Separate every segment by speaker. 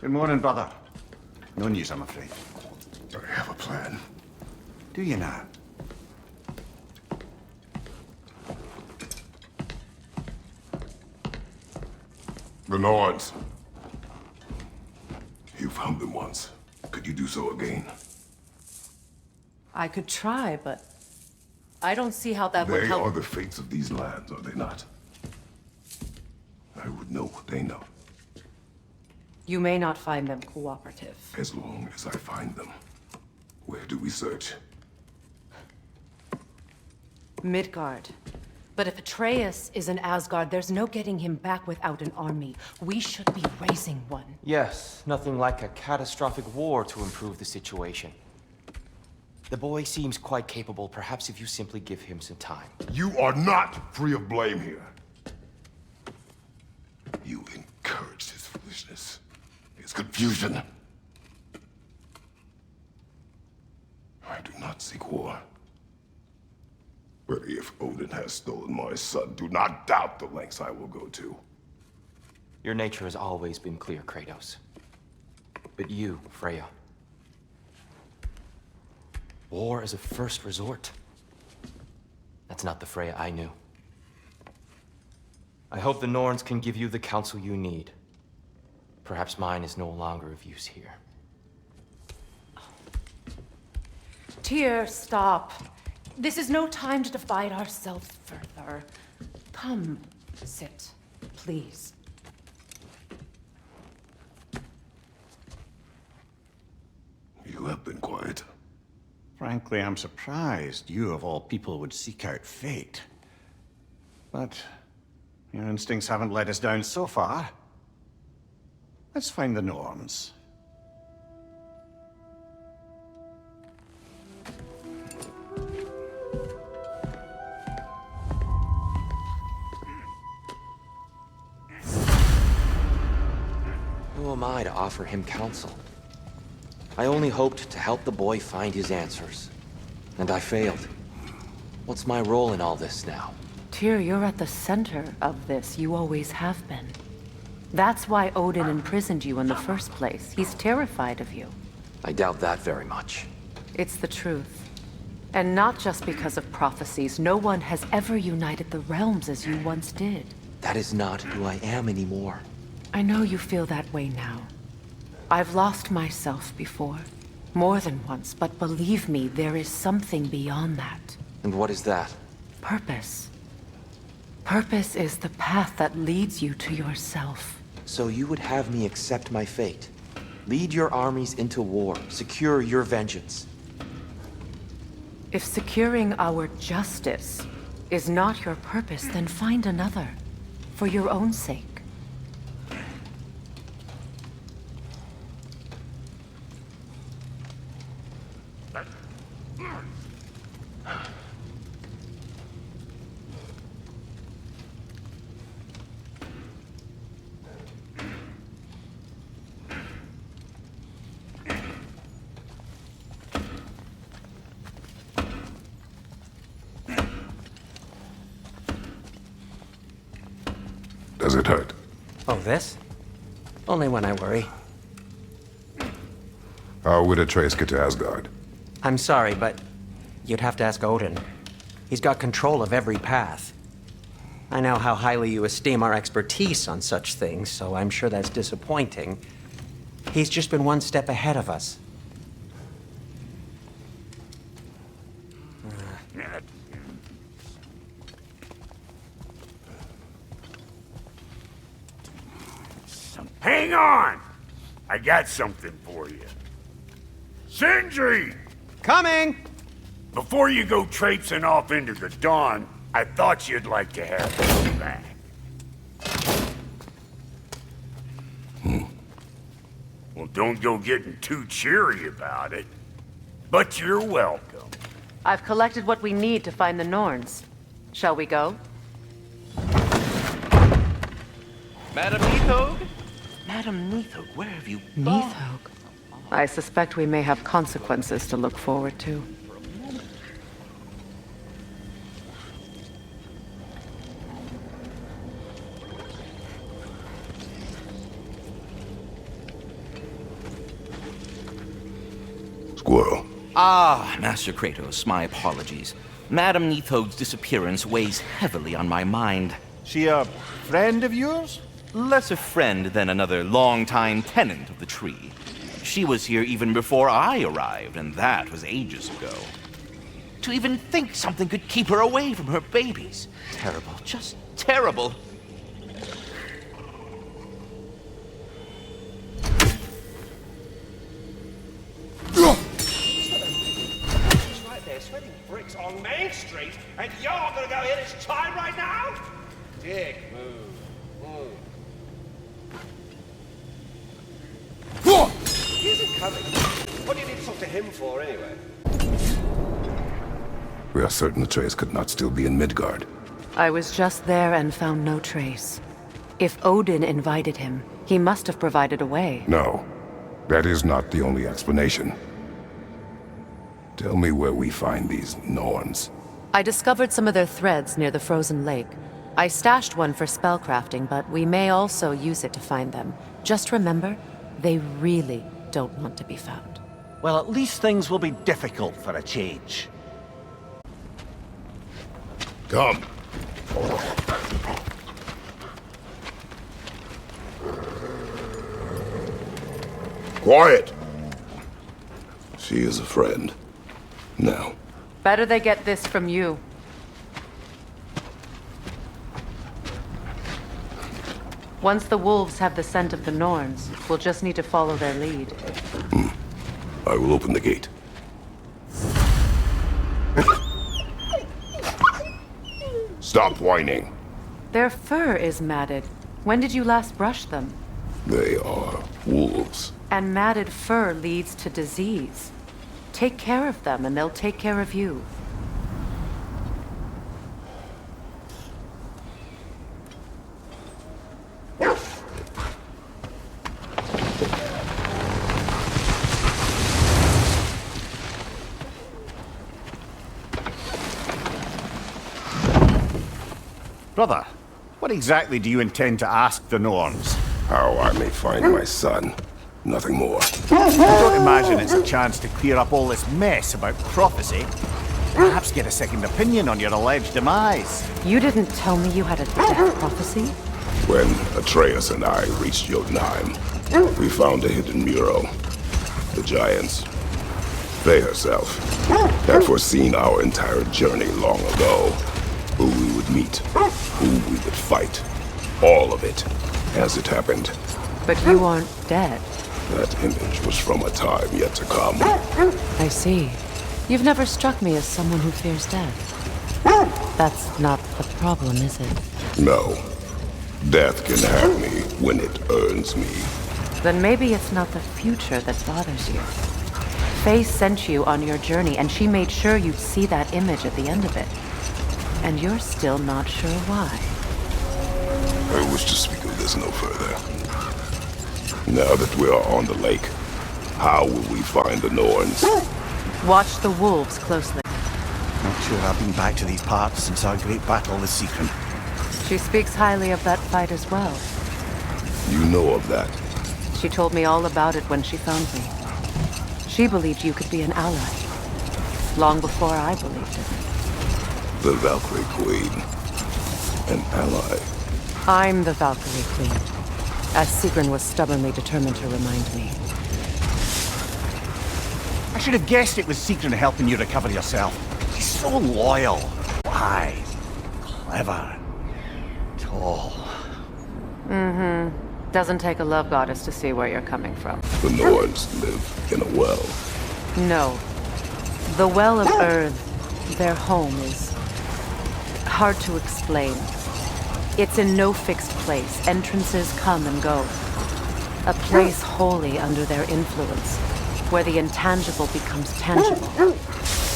Speaker 1: Good morning, brother. No news, I'm afraid.
Speaker 2: I have a plan.
Speaker 1: Do you now?
Speaker 2: The Norns. You found them once. Could you do so again?
Speaker 3: I could try, but I don't see how that would
Speaker 2: They
Speaker 3: help.
Speaker 2: are the fates of these lands, are they not? I would know what they know,
Speaker 3: You may not find them cooperative.
Speaker 2: as long as I find them. Where do we search?
Speaker 3: Midgard. But if Atreus is in Asgard, there's no getting him back without an army. We should be raising one.
Speaker 4: Yes, nothing like a catastrophic war to improve the situation. The boy seems quite capable. Perhaps if you simply give him some time.
Speaker 2: You are not free of blame here. You encouraged his foolishness, his confusion. I do not seek war. But if Odin has stolen my son, do not doubt the lengths I will go to.
Speaker 4: Your nature has always been clear, Kratos. But you, Freya. War is a first resort. That's not the Freya I knew. I hope the Norns can give you the counsel you need. Perhaps mine is no longer of use here.
Speaker 3: Tyr, stop. This is no time to divide ourselves further. Come, sit, please.
Speaker 2: You have been quiet.
Speaker 1: Frankly, I'm surprised you, of all people, would seek out fate. But your instincts haven't let us down so far. Let's find the Norns.
Speaker 4: Who am I to offer him counsel? I only hoped to help the boy find his answers. And I failed. What's my role in all this now?
Speaker 3: Tyr, you're at the center of this. You always have been. That's why Odin imprisoned you in the first place. He's terrified of you.
Speaker 4: I doubt that very much.
Speaker 3: It's the truth. And not just because of prophecies. No one has ever united the realms as you once did.
Speaker 4: That is not who I am anymore.
Speaker 3: I know you feel that way now. I've lost myself before. More than once, but believe me, there is something beyond that.
Speaker 4: And what is that?
Speaker 3: Purpose. Purpose is the path that leads you to yourself.
Speaker 4: So you would have me accept my fate? Lead your armies into war, secure your vengeance.
Speaker 3: If securing our justice is not your purpose, then find another. For your own sake.
Speaker 2: Does it hurt?
Speaker 5: Oh, this? Only when I worry.
Speaker 2: How would Atreus get to Asgard?
Speaker 5: I'm sorry, but you'd have to ask Odin. He's got control of every path. I know how highly you esteem our expertise on such things, so I'm sure that's disappointing. He's just been one step ahead of us.
Speaker 6: Hang on! I got something for you. Sindri!
Speaker 5: Coming!
Speaker 6: Before you go traipsing off into the dawn, I thought you'd like to have this back. Well, don't go getting too cheery about it. But you're welcome.
Speaker 3: I've collected what we need to find the Norns. Shall we go?
Speaker 7: Madam Neathog?
Speaker 4: Madam Neathog, where have you
Speaker 3: Neathog. I suspect we may have consequences to look forward to.
Speaker 2: squirrel.
Speaker 8: Ah, Master Kratos, my apologies. Madame Neathog's disappearance weighs heavily on my mind.
Speaker 1: She a friend of yours?
Speaker 8: Less a friend than another longtime tenant of the tree. She was here even before I arrived, and that was ages ago. To even think something could keep her away from her babies. Terrible, just terrible.
Speaker 9: Right there, sweating bricks on Main Street, and you're gonna go in his time right now? Dick move. He isn't coming. What do you need to talk to him for, anyway?
Speaker 2: We are certain Atreus could not still be in Midgard.
Speaker 3: I was just there and found no trace. If Odin invited him, he must have provided a way.
Speaker 2: No, that is not the only explanation. Tell me where we find these Norns.
Speaker 3: I discovered some of their threads near the frozen lake. I stashed one for spellcrafting, but we may also use it to find them. Just remember, they really don't want to be found.
Speaker 1: Well, at least things will be difficult for a change.
Speaker 2: Come. Quiet! She is a friend. Now.
Speaker 3: Better they get this from you. Once the wolves have the scent of the Norns, we'll just need to follow their lead.
Speaker 2: I will open the gate. Stop whining.
Speaker 3: Their fur is matted. When did you last brush them?
Speaker 2: They are wolves.
Speaker 3: And matted fur leads to disease. Take care of them and they'll take care of you.
Speaker 1: Brother, what exactly do you intend to ask the Norns?
Speaker 2: How I may find my son. Nothing more.
Speaker 1: I don't imagine it's a chance to clear up all this mess about prophecy. Perhaps get a second opinion on your alleged demise.
Speaker 3: You didn't tell me you had a death prophecy?
Speaker 2: When Atreus and I reached Jotunheim, we found a hidden mural. The giants, they herself, had foreseen our entire journey long ago. Who we would meet, who we would fight. All of it, as it happened.
Speaker 3: But you aren't dead.
Speaker 2: That image was from a time yet to come.
Speaker 3: I see. You've never struck me as someone who fears death. That's not the problem, is it?
Speaker 2: No. Death can have me when it earns me.
Speaker 3: Then maybe it's not the future that bothers you. Faye sent you on your journey, and she made sure you'd see that image at the end of it. And you're still not sure why.
Speaker 2: I wish to speak of this no further. Now that we are on the lake, how will we find the Norns?
Speaker 3: Watch the wolves closely.
Speaker 1: Not sure I've been back to these parts since our great battle with Secret.
Speaker 3: She speaks highly of that fight as well.
Speaker 2: You know of that.
Speaker 3: She told me all about it when she found me. She believed you could be an ally. Long before I believed it.
Speaker 2: The Valkyrie Queen. An ally.
Speaker 3: I'm the Valkyrie Queen, as Sigrun was stubbornly determined to remind me.
Speaker 1: I should have guessed it was Secret helping you recover yourself. He's so loyal, wise, clever, tall.
Speaker 3: Doesn't take a love goddess to see where you're coming from.
Speaker 2: The Norns live in a well.
Speaker 3: No. The Well of Earth, their home, is hard to explain. It's in no fixed place. Entrances come and go. A place wholly under their influence, where the intangible becomes tangible.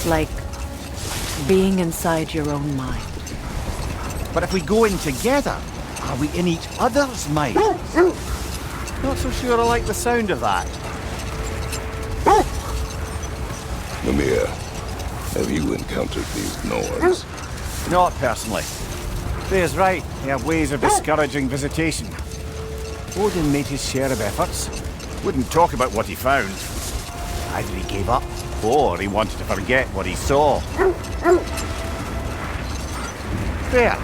Speaker 3: Like being inside your own mind.
Speaker 1: But if we go in together, are we in each other's minds? Not so sure I like the sound of that.
Speaker 2: Mimir, have you encountered these Norns?
Speaker 1: Not personally. Faye's right. They have ways of discouraging visitation. Odin made his share of efforts. Wouldn't talk about what he found. Either he gave up, before he wanted to forget what he saw. There,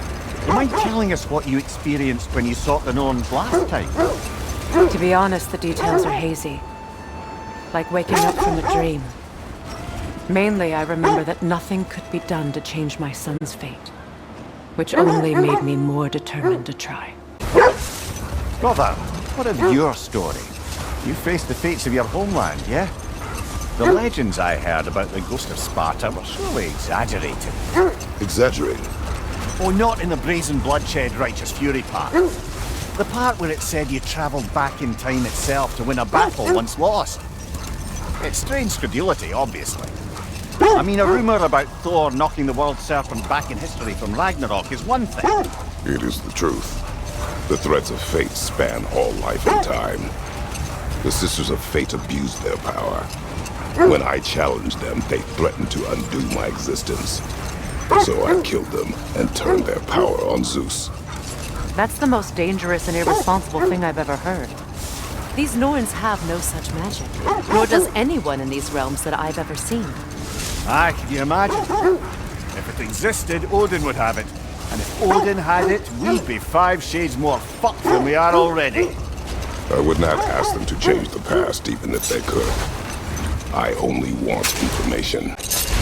Speaker 1: you mind telling us what you experienced when you sought the Norns last time?
Speaker 3: To be honest, the details are hazy. Like waking up from a dream. Mainly, I remember that nothing could be done to change my son's fate. Which only made me more determined to try.
Speaker 1: Brother, what of your story? You faced the fates of your homeland, yeah? The legends I heard about the ghost of Sparta were surely exaggerated.
Speaker 2: Exaggerated?
Speaker 1: Oh, not in the brazen bloodshed righteous fury part. The part where it said you travelled back in time itself to win a battle once lost. It's strange credulity, obviously. I mean, a rumour about Thor knocking the world serpent back in history from Ragnarok is one thing.
Speaker 2: It is the truth. The threads of fate span all life and time. The Sisters of Fate abused their power. When I challenged them, they threatened to undo my existence. So I killed them and turned their power on Zeus.
Speaker 3: That's the most dangerous and irresponsible thing I've ever heard. These Norns have no such magic, nor does anyone in these realms that I've ever seen.
Speaker 1: Aye, can you imagine? If it existed, Odin would have it. And if Odin had it, we'd be 5 shades more fucked than we are already.
Speaker 2: I would not ask them to change the past, even if they could. I only want information.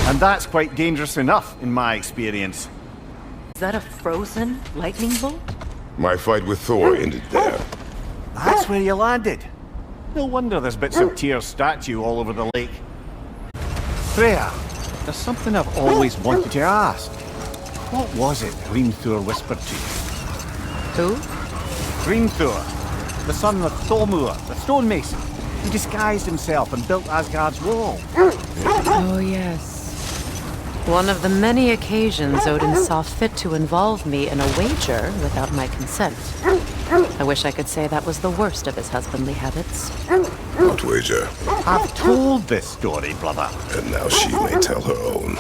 Speaker 1: And that's quite dangerous enough, in my experience.
Speaker 3: Is that a frozen lightning bolt?
Speaker 2: My fight with Thor ended there.
Speaker 1: That's where you landed. No wonder there's bits of Tyr's statue all over the lake. Freya, there's something I've always wanted to ask. What was it Hrimthur whispered to you?
Speaker 3: Who?
Speaker 1: Hrimthur, the son of Thormur, the stonemason. He disguised himself and built Asgard's wall.
Speaker 3: Oh, yes. One of the many occasions Odin saw fit to involve me in a wager without my consent. I wish I could say that was the worst of his husbandly habits.
Speaker 2: What wager?
Speaker 1: I've told this story, brother.
Speaker 2: And now she may tell her own.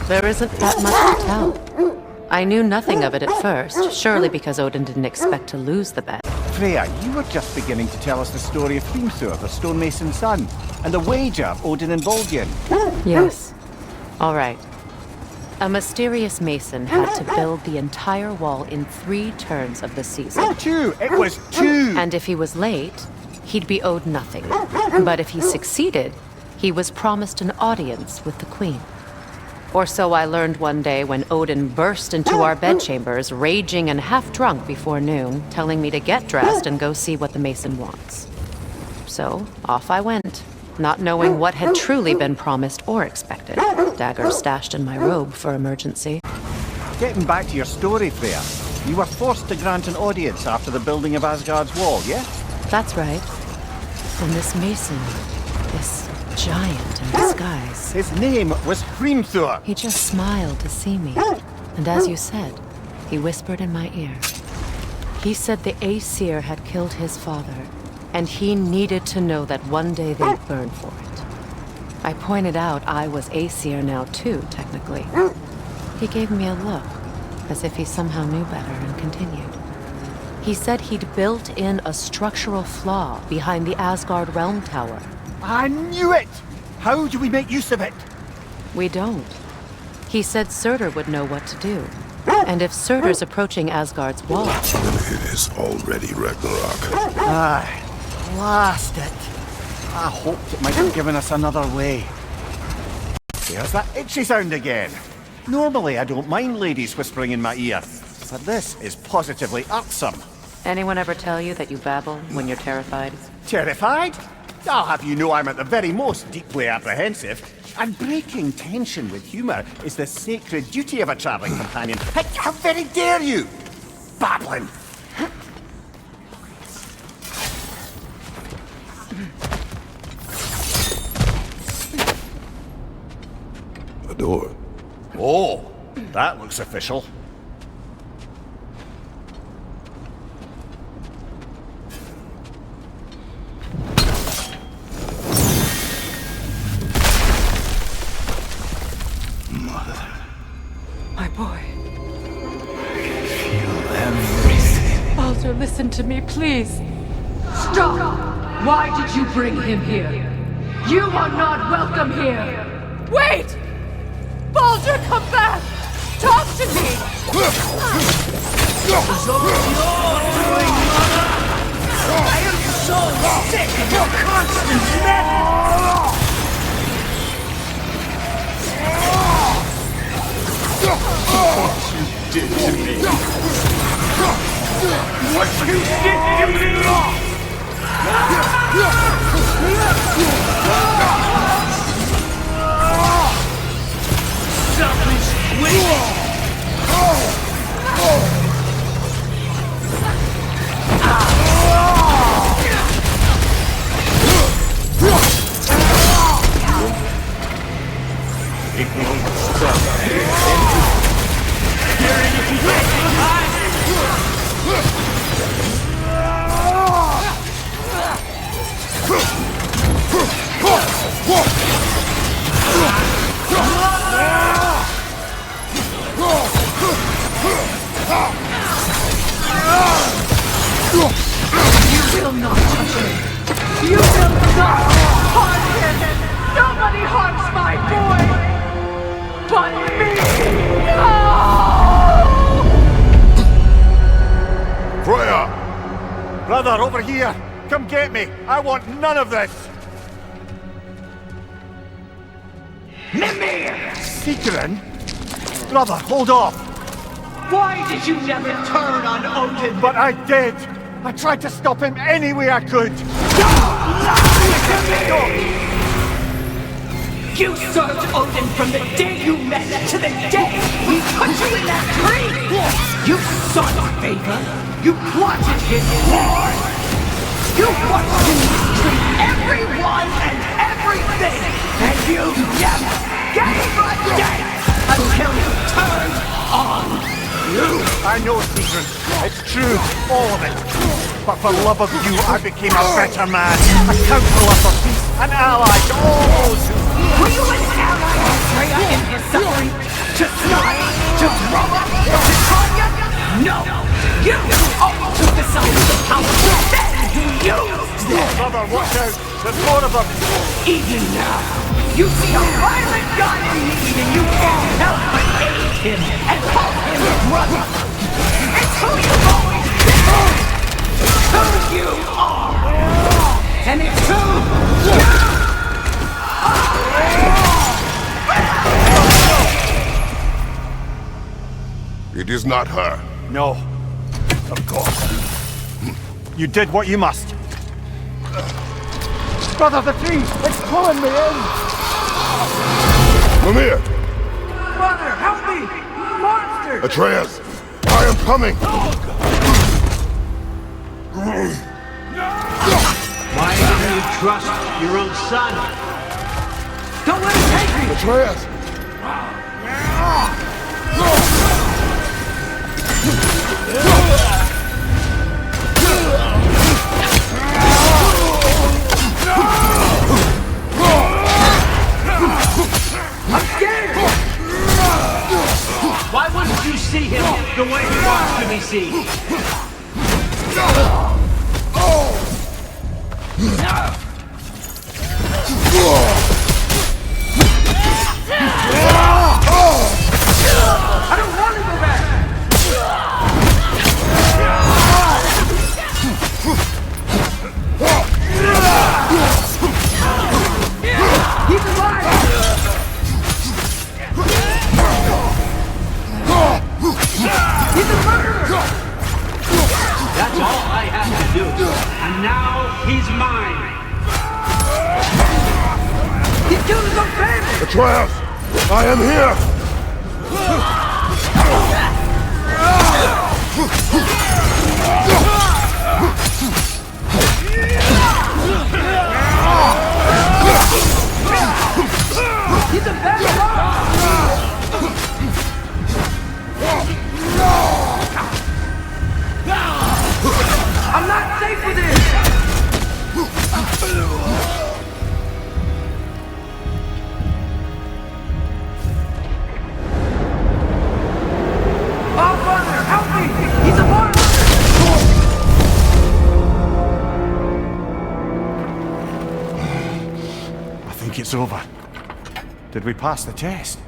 Speaker 3: There isn't that much to tell. I knew nothing of it at first, surely because Odin didn't expect to lose the bet.
Speaker 1: Freya, you were just beginning to tell us the story of Hrimthur, the stonemason's son, and the wager Odin involved you in.
Speaker 3: Yes. All right. A mysterious mason had to build the entire wall in 3 turns of the season.
Speaker 1: 2! It was 2!
Speaker 3: And if he was late, he'd be owed nothing. But if he succeeded, he was promised an audience with the queen. Or so I learned one day when Odin burst into our bedchambers, raging and half drunk before noon, telling me to get dressed and go see what the mason wants. So, off I went, not knowing what had truly been promised or expected. Dagger stashed in my robe for emergency.
Speaker 1: Getting back to your story, Freya, you were forced to grant an audience after the building of Asgard's wall, yeah?
Speaker 3: That's right. And this mason, this giant in disguise.
Speaker 1: His name was Hrimthur.
Speaker 3: He just smiled to see me. And as you said, he whispered in my ear. He said the Aesir had killed his father, and he needed to know that one day they'd burn for it. I pointed out I was Aesir now too, technically. He gave me a look, as if he somehow knew better, and continued. He said he'd built in a structural flaw behind the Asgard Realm Tower.
Speaker 1: I knew it! How do we make use of it?
Speaker 3: We don't. He said Surtur would know what to do. And if Surtur's approaching Asgard's wall...
Speaker 2: Then it is already Ragnarok.
Speaker 1: Aye. Blast it. I hoped it might have given us another way. There's that itchy sound again. Normally I don't mind ladies whispering in my ear, but this is positively irksome.
Speaker 3: Anyone ever tell you that you babble when you're terrified?
Speaker 1: Terrified? I'll have you know I'm at the very most deeply apprehensive. And breaking tension with humour is the sacred duty of a travelling companion. How very dare you! Babbling!
Speaker 2: A door.
Speaker 1: Oh, that looks official.
Speaker 3: My boy.
Speaker 10: Feel everything.
Speaker 3: Baldur, listen to me, please.
Speaker 11: Stop! Why did you bring him here? You are not welcome here! Wait! Baldur, come back! Talk to me!
Speaker 9: It's all your doing, Mother! I am so sick of your constant meddling!
Speaker 6: What you did to me! What you did to me!
Speaker 9: Selfish witch!
Speaker 11: You will not touch him! You will not harm him! Nobody harms my boy! But me! No!
Speaker 6: Freya!
Speaker 1: Brother, over here! Come get me! I want none of this!
Speaker 9: Mimir!
Speaker 1: Sigrun? Brother, hold off!
Speaker 9: Why did you never turn on Odin?
Speaker 1: But I did! I tried to stop him any way I could!
Speaker 9: You served Odin from the day you met to the day we put you in that tree! You sought favor! You plotted his war! You watched him mistreat everyone and everything! And you never gave a damn until you turned on you!
Speaker 1: I know, Sigrun. It's true, all of it. But for love of you, I became a better man. A counselor for peace, an ally to all those who...
Speaker 9: Were you an ally of Freya in her suffering? To smile? To grow up? To Tanya? No! You only took the side of the power then you used it!
Speaker 1: Brother, watch out! There's more of them!
Speaker 9: Even now, you see a violent guy in need and you can't help but aid him and call him brother! It's who you've always been! It's who you are! And it's who you are!
Speaker 2: It is not her.
Speaker 1: No. Of course. You did what you must. Brother, the tree! It's pulling me in!
Speaker 2: Mimir!
Speaker 9: Brother, help me! Monster!
Speaker 2: Atreus! I am coming!
Speaker 9: Why didn't you trust your own son? Don't let him take me!
Speaker 2: Atreus!
Speaker 9: I'm scared! Why wouldn't you see him the way he wants to be seen? I don't want to go back! He's alive! He's a murderer! That's all I have to do. And now he's mine. He killed his own family!
Speaker 2: Atreus! I am here!
Speaker 9: He's a bad I'm not safe with this! Oh, brother, help me! He's a monster!
Speaker 1: it's over. Did we pass the test?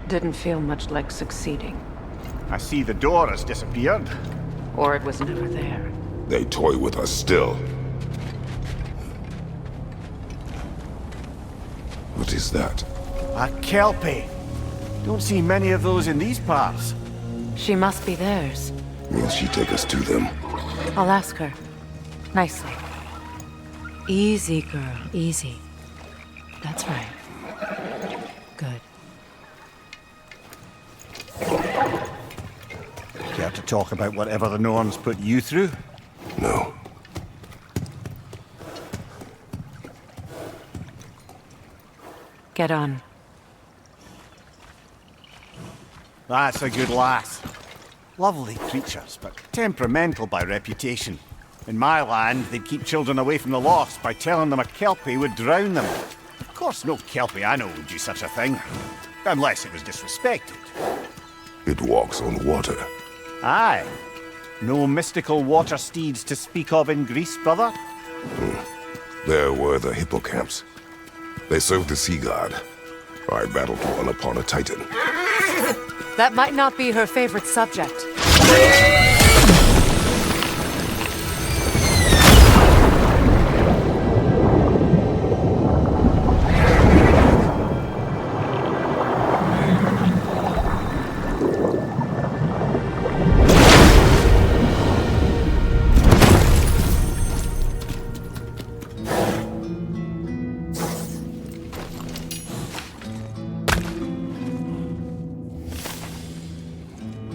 Speaker 3: Didn't feel much like succeeding.
Speaker 1: I see the door has disappeared.
Speaker 3: Or it was never there.
Speaker 2: They toy with us still. What is that?
Speaker 1: A Kelpie. Don't see many of those in these parts.
Speaker 3: She must be theirs.
Speaker 2: Will she take us to them?
Speaker 3: I'll ask her. Nicely. Easy, girl. Easy. That's right. Good.
Speaker 1: Care to talk about whatever the Norns put you through?
Speaker 2: No.
Speaker 3: Get on.
Speaker 1: That's a good lass. Lovely creatures, but temperamental by reputation. In my land, they'd keep children away from the lost by telling them a Kelpie would drown them. Of course, no Kelpie I know would do such a thing. Unless it was disrespected.
Speaker 2: It walks on water.
Speaker 1: Aye. No mystical water steeds to speak of in Greece, brother?
Speaker 2: There were the hippocamps. They served the sea god. I battled one upon a titan.
Speaker 3: That might not be her favorite subject.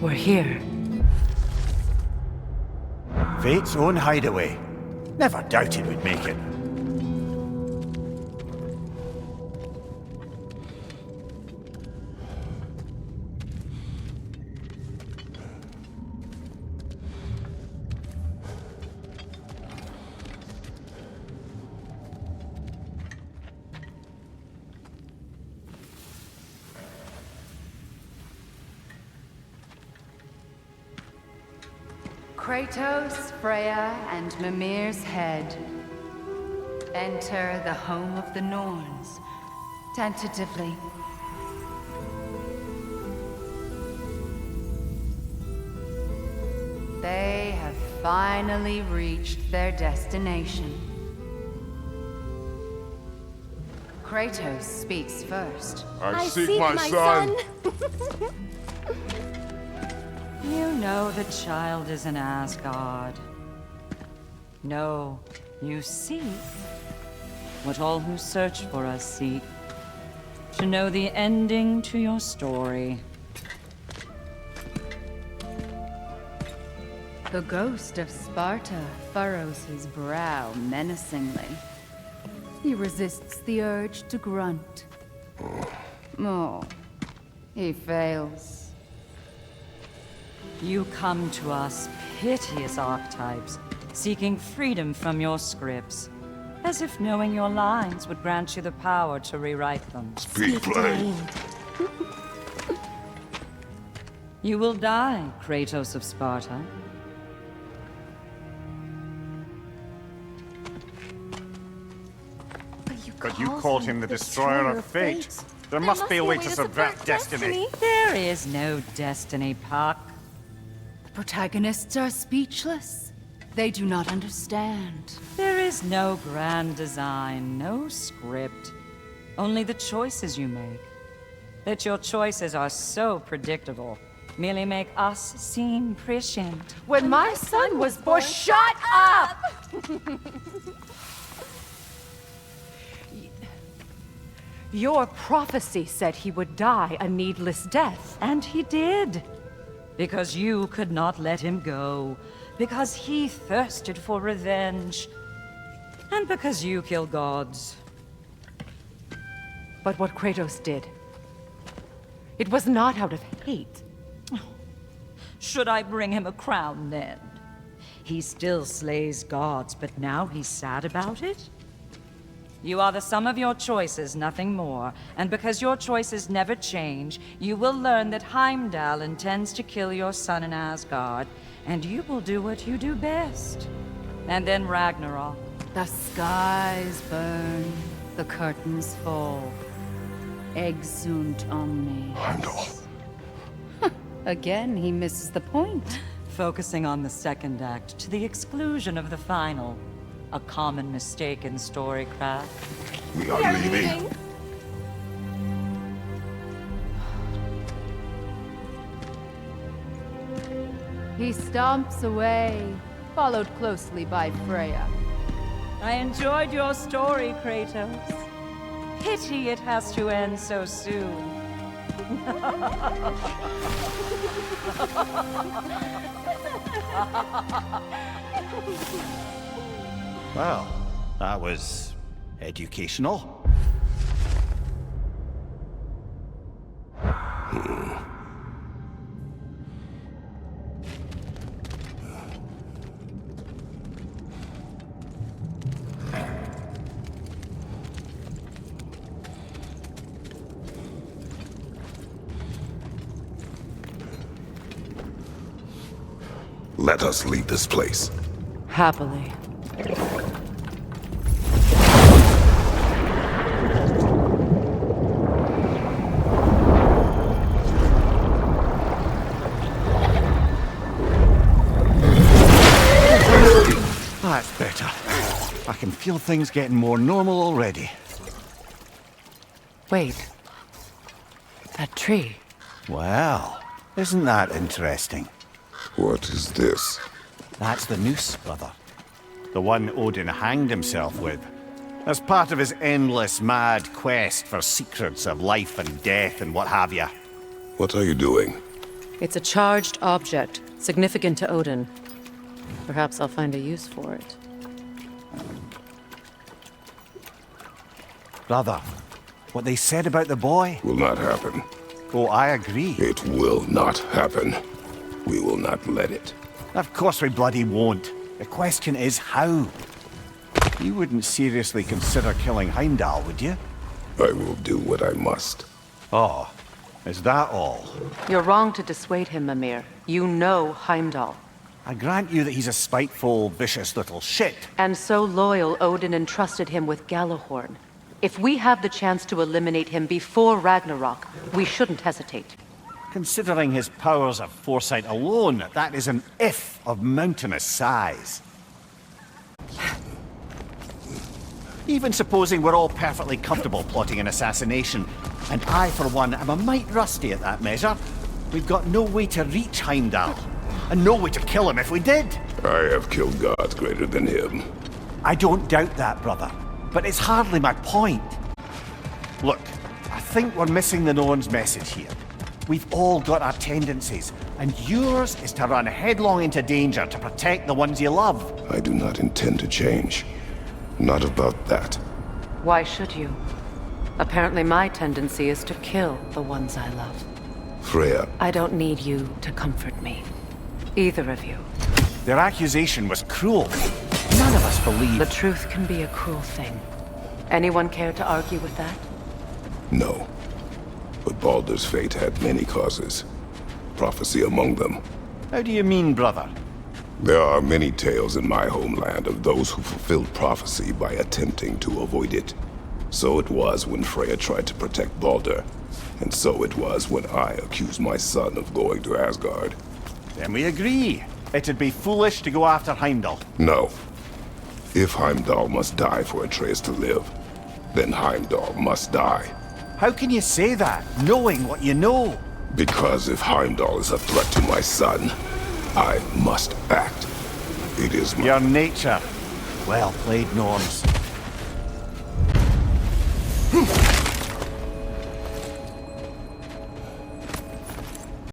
Speaker 3: We're here.
Speaker 1: Fate's own hideaway. Never doubted we'd make it.
Speaker 12: Kratos, Freya, and Mimir's head. Enter the home of the Norns, tentatively. They have finally reached their destination. Kratos speaks first.
Speaker 2: I seek my son.
Speaker 12: You know the child is in Asgard. No, you seek what all who search for us seek. To know the ending to your story. The ghost of Sparta furrows his brow menacingly. He resists the urge to grunt. Oh, he fails. You come to us, piteous archetypes, seeking freedom from your scripts, as if knowing your lines would grant you the power to rewrite them.
Speaker 2: Speak plain.
Speaker 12: You will die, Kratos of Sparta.
Speaker 1: But you called him the destroyer of fate. There must be a way to subvert destiny.
Speaker 12: There is no destiny, Puck. Protagonists are speechless. They do not understand. There is no grand design, no script. Only the choices you make. That your choices are so predictable merely make us seem prescient.
Speaker 11: When my son was born... Shut up! Your prophecy said he would die a needless death.
Speaker 12: And he did. Because you could not let him go. Because he thirsted for revenge. And because you kill gods.
Speaker 11: But what Kratos did, it was not out of hate.
Speaker 12: Should I bring him a crown then? He still slays gods, but now he's sad about it? You are the sum of your choices, nothing more. And because your choices never change, you will learn that Heimdall intends to kill your son in Asgard, and you will do what you do best. And then Ragnarok.
Speaker 13: The skies burn, The curtains fall. Exunt omnes.
Speaker 2: Heimdall.
Speaker 13: Again, he misses the point.
Speaker 12: Focusing on the second act to the exclusion of the final. A common mistake in storycraft.
Speaker 2: We are leaving.
Speaker 13: He stomps away, followed closely by Freya.
Speaker 12: I enjoyed your story, Kratos. Pity it has to end so soon.
Speaker 1: Well, that was educational.
Speaker 2: Let us leave this place.
Speaker 3: Happily.
Speaker 1: That's better. I can feel things getting more normal already.
Speaker 3: Wait. That tree.
Speaker 1: Well, isn't that interesting?
Speaker 2: What is this?
Speaker 1: That's the noose, brother. The one Odin hanged himself with. As part of his endless, mad quest for secrets of life and death and what have you.
Speaker 2: What are you doing?
Speaker 3: It's a charged object, significant to Odin. Perhaps I'll find a use for it.
Speaker 1: Brother, what they said about the boy?
Speaker 2: Will not happen.
Speaker 1: Oh, I agree.
Speaker 2: It will not happen. We will not let it.
Speaker 1: Of course we bloody won't. The question is how. You wouldn't seriously consider killing Heimdall, would you?
Speaker 2: I will do what I must.
Speaker 1: Oh, is that all?
Speaker 3: You're wrong to dissuade him, Mimir. You know Heimdall.
Speaker 1: I grant you that he's a spiteful, vicious little shit.
Speaker 3: And so loyal, Odin entrusted him with Gjallarhorn. If we have the chance to eliminate him before Ragnarok, we shouldn't hesitate.
Speaker 1: Considering his powers of foresight alone, that is an if of mountainous size. Even supposing we're all perfectly comfortable plotting an assassination, and I, for one, am a mite rusty at that measure, we've got no way to reach Heimdall, and no way to kill him if we did.
Speaker 2: I have killed gods greater than him.
Speaker 1: I don't doubt that, brother, but it's hardly my point. Look, I think we're missing the Norns' message here. We've all got our tendencies, and yours is to run headlong into danger to protect the ones you love.
Speaker 2: I do not intend to change. Not about that.
Speaker 3: Why should you? Apparently my tendency is to kill the ones I love.
Speaker 2: Freya.
Speaker 3: I don't need you to comfort me. Either of you.
Speaker 1: Their accusation was cruel. None of us believe.
Speaker 3: The truth can be a cruel thing. Anyone care to argue with that?
Speaker 2: No. But Baldur's fate had many causes. Prophecy among them.
Speaker 1: How do you mean, brother?
Speaker 2: There are many tales in my homeland of those who fulfilled prophecy by attempting to avoid it. So it was when Freya tried to protect Baldur. And so it was when I accused my son of going to Asgard.
Speaker 1: Then we agree. It'd be foolish to go after Heimdall.
Speaker 2: No. If Heimdall must die for Atreus to live, then Heimdall must die.
Speaker 1: How can you say that, knowing what you know?
Speaker 2: Because if Heimdall is a threat to my son, I must act. It is my...
Speaker 1: Your nature. Well played, Norns.